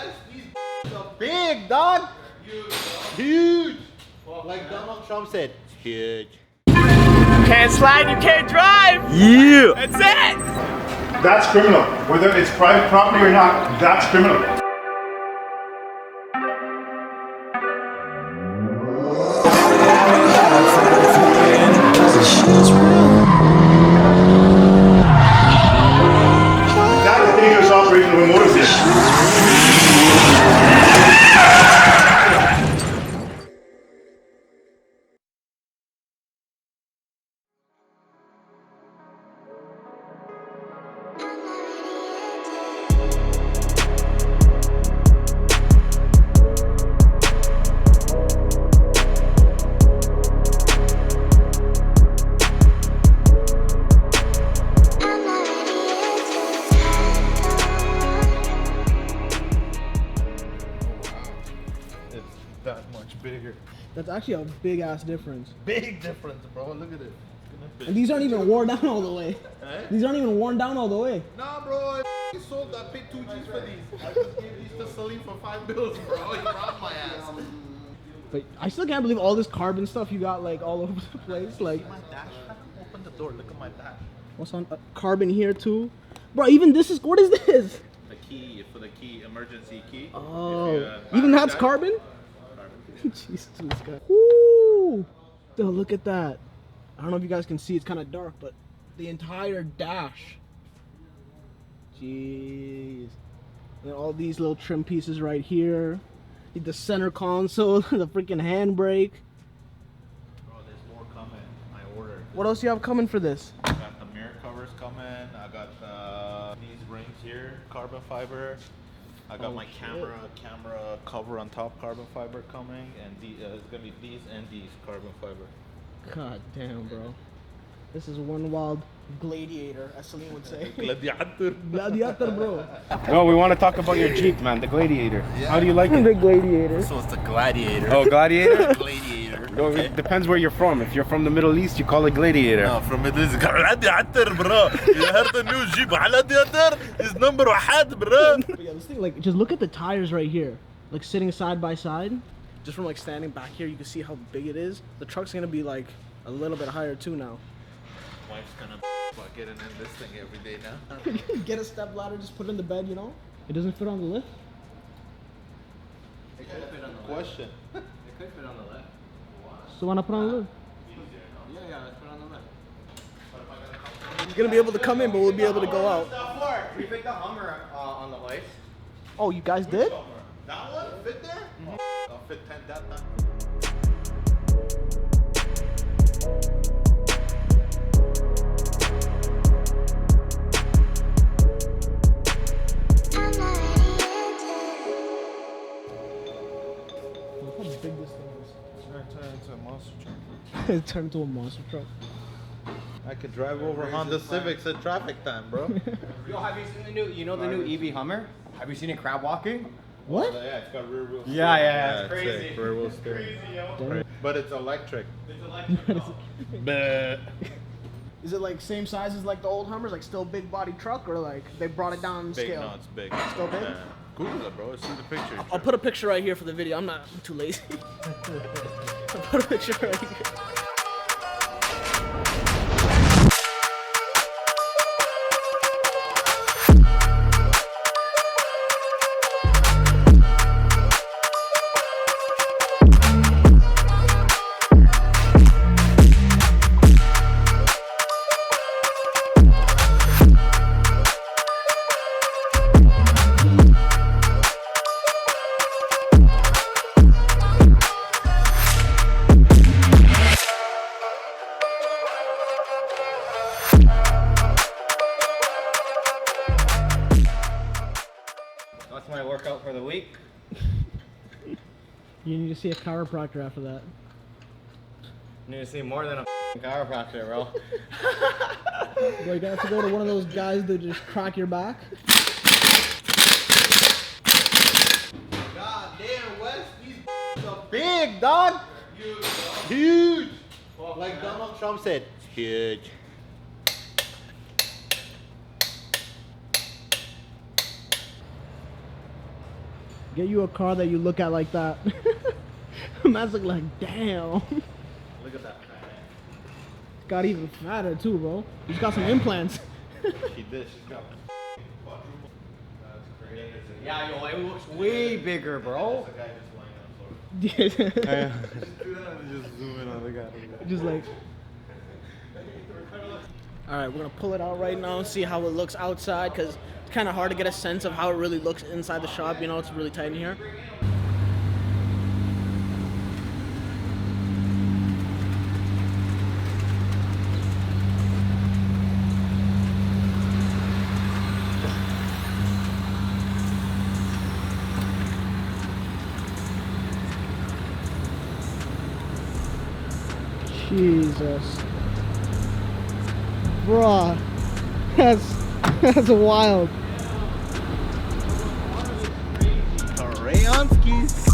West, these are big, dog. Huge. Like Donald Trump said, huge. Can't slide, you can't drive. Yeah. That's it. That's criminal. Whether it's private property or not, that's criminal. That is dangerous operation of a motor vehicle. That much bigger. That's actually a big ass difference. Big difference, bro. Look at it. And these aren't even worn down all the way. Eh? These aren't even worn down all the way. Nah, bro. I sold. I paid 2 G's for these. I just gave these to Salim for $5, bro. He robbed my ass. But I still can't believe all this carbon stuff you got like all over the place. Like, My dash. Open the door. Look at my dash. what's on carbon here too, bro? Even this is what is this? The key for the key, emergency key. Oh, If you, even that's dash- carbon. Jesus, this guy. Woo! Dude, look at that. I don't know if you guys can see. It's kind of dark, but the entire dash. Jeez. And all these little trim pieces right here. The center console, the freaking handbrake. Bro, there's more coming. I ordered. What else you have coming for this? I got the mirror covers coming. I got these rings here, carbon fiber. I got Oh, my shit. camera cover on top, carbon fiber coming, and it's gonna be these and these carbon fiber. God damn, bro. This is one wild gladiator, as Salim would say. Gladiator. Gladiator, bro. No, we want to talk about your Jeep, man, the Gladiator. How do you like it? The gladiator. So it's the Gladiator. Oh, Gladiator? Gladiator. No, it depends where you're from. If you're from the Middle East, you call it Gladiator. No, from Middle East. Gladiator, bro. You heard the new Jeep Gladiator? Is number 1, bro. But yeah, this thing, like, just look at the tires right here, like sitting side by side. Just from like standing back here, you can see how big it is. The truck's gonna be like a little bit higher too now. Wife's gonna about getting in this thing every day now. Get a step ladder, just put it in the bed, you know. It doesn't fit on the lift. It could fit on the left. Question. It could fit on the left. So why not put on the lift? Yeah, let's put on the left. You're gonna be able to come in, but we'll be able to go out. We picked the Hummer on the lights. Oh, you guys did? That one fit there? I'll fit 10 that time. Look how big this thing is. It's gonna turn into a monster truck. It turned into a monster truck. I could drive over Honda Civics at traffic time, bro. Yo, have you seen the new, the new EV Hummer? Have you seen it crab walking? What? Yeah, it's got rear wheel steering. Yeah, it's crazy. sick, rear wheel steering. But it's electric. Is it like same size as like the old Hummers, like still big body truck, or like they brought it down in Big, scale? no, it's big. Still big? Yeah. Google it, bro. See the picture. I'll put a picture right here for the video. I'm too lazy. I'll put a picture right here. That's my workout for the week. You need to see a chiropractor after that. You need to see more than a chiropractor, bro. Like, you have to go to one of those guys that just crack your back. God damn, West, these are big, dog. Huge. Like Donald Trump said, huge. Get you a car that you look at like that. Man's like, damn. Look at that. Got even fatter too, bro. He's got some implants. She did. She's got. Yeah, yo, it looks way bigger, bro. Just Just zoom in on the guy. like. All right, we're gonna pull it out right now and see how it looks outside, because it's kind of hard to get a sense of how it really looks inside the shop. You know, it's really tight in here. Jesus. Bruh. That's wild. Rayonskis.